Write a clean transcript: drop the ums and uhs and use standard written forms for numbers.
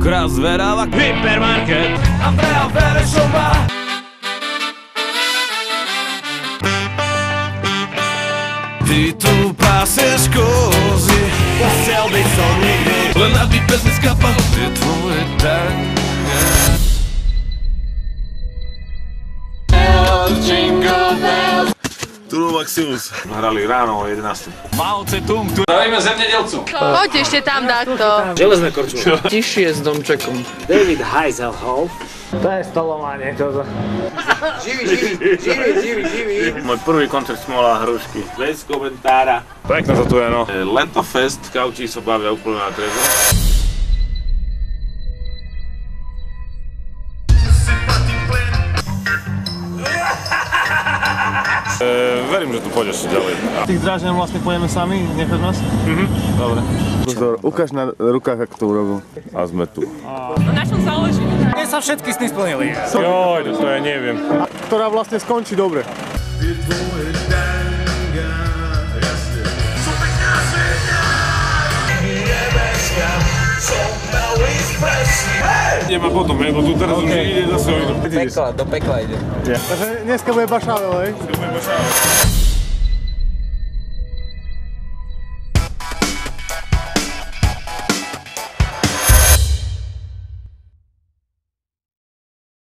hra zveráva Hypermarket Andrea Verešová. Ty tu páseš kozy, chcel by som nikdy, len aby bez mi skapal tie tvoje dane. Turo Maximus. Hrali ráno o 11. Mao Tse-tung, tu zdravíme zemědělcov. Poď ešte tam dáto. Železné korčulo. Tišie s domčekom. David Hasselhoff. To je stolovanie, toto. Živý. Môj prvý koncert Smola a Hrušky. Bez komentára. Pekne to tu je, no. Letofest, kaučí sa bavia úplne na trezo. Verím, že tu pôjdeš ďalej. Tých drážďan vlastne pôjdeme sami, necháš nás? Dobre. Pozor, ukáž na rukách, ako to urobil. A sme tu. Na čom záleží? Mne sa všetky sny splnili. Joj, to ja neviem. Ktorá vlastne skončí dobre. Idem a potom, lebo tu teraz už ide zase o inú. Do pekla ide. Takže dneska bude bašável, hej? Dneska bude bašável.